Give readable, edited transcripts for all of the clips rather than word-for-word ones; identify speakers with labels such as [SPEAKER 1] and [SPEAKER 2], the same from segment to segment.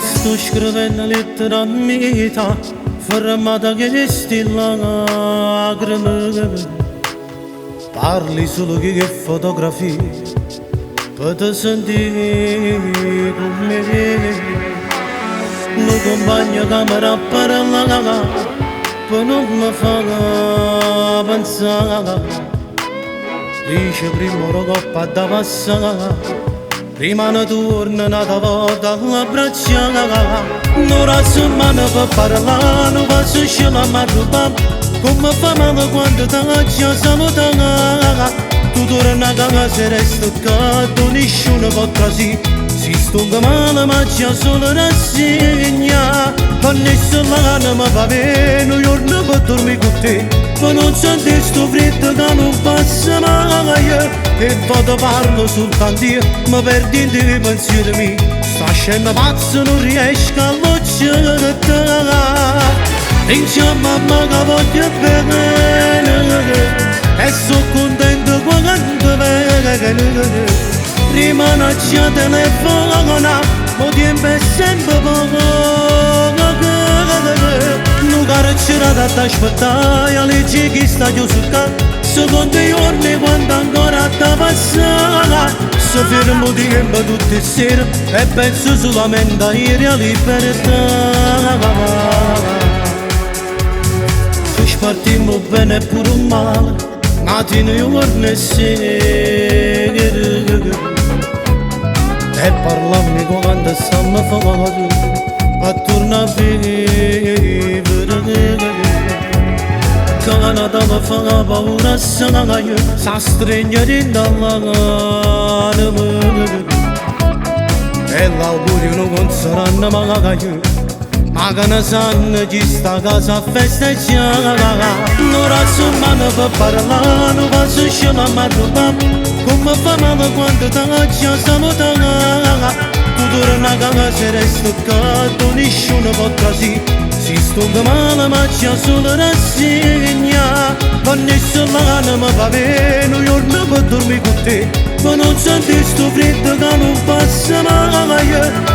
[SPEAKER 1] Sto scrivendo lettera a metà, fermata che stilla lacrime. Parli solo che fotografie, per te sentire come me. Non compagno camera per la per non mi far pensare. Dice prima una coppa da passare, prima ne torna un'altra volta all'abbraccia. Non razzo mano per parlare, non posso scegliere ma rubare. Come fa male quando ti lascia salutare. Tu torni a casa e resta accanto, nessuno può così. Si stonga male ma c'è solo rassegna. Ma nessuno mi va bene, io non posso dormire con te. Ma non senti sto freddo che non passa mai. E vado parlo soltanto io, mi perdi in te pensieri miei. Sta scena pazza non riesco a lucciare. Dice a mamma che voglio bene e sono contento quando vedo. Prima non c'è telefono, ma tempo è sempre poco. Non carcerà da t'aspettare, alle che sta chiuso il capo. Secondo i giorni quando ancora da passare, se fermo di tempo tutte le sere e penso solamente a ieri a libertà. Partimmo bene e pure male, mattino, giorno e sera. E parlammi quando stiamo fuori, a tornare a vivere. Canada mi fa paura assai, sa stringere dall'anima. E l'augurio non consoleranno mai. Ma che ne sanno chi sta a casa a festeggiare. Non razzo mano per parlare, non posso scegliere ma rubare. Come fa male quando ti lascia salutare. Tu torni a casa e resta accanto, nessuno può così. Si stonga male ma c'è solo rassegna. Ma nessuno mi va bene, io non posso dormire con te. Ma non senti sto freddo che non passa mai.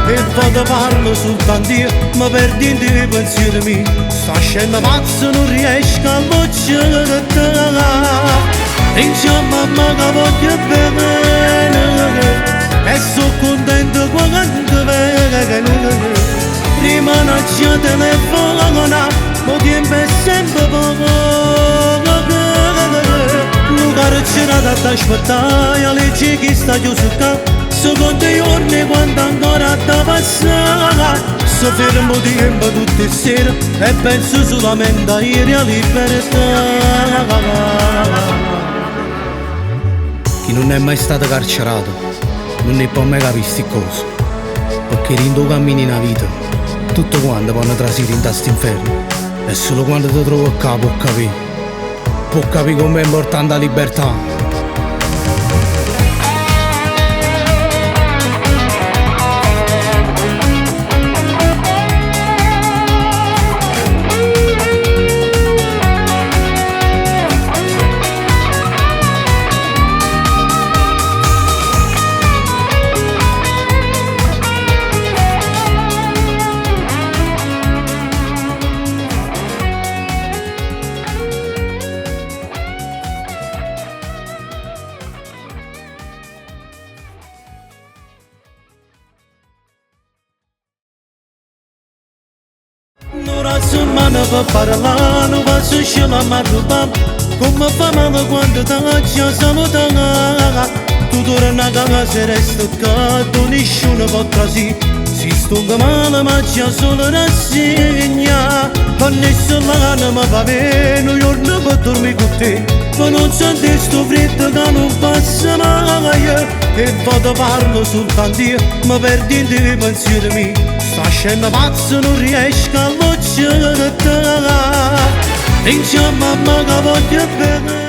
[SPEAKER 1] E vado parlo soltanto io, mi perdi in te pensieri miei. Sta scena pazza non riesco a lucciare. Dice a mamma che voglio bene e sono contento quando vedo. Prima non c'è telefono, ma tempo è sempre poco. Non carcerà da t'aspettare, alle che sta chiuso il capo. Secondo i giorni quando ancora da passare, se fermo di tempo tutte le sere e penso solamente a ieri a libertà. Chi non è mai stato carcerato non ne può mai capire queste cose, perché quando cammini nella vita tutto quanto può trasire in questo inferno e solo quando ti trovo qua può capire com'è importante la libertà. Non razzo mano per parlare, non posso scegliere ma rubare. Come fa male quando ti lascia salutare. Tu torni a casa e resta accanto, nessuno può così. Si stonga male ma c'è solo rassegna. Ma nessuno mi va bene, io non posso dormire con te. Ma non senti sto freddo che non passa mai. E vado parlo soltanto io, mi perdi in te pensieri miei. Sta scena pazza non riesco a lucciare. Dice a mamma che voglio bene.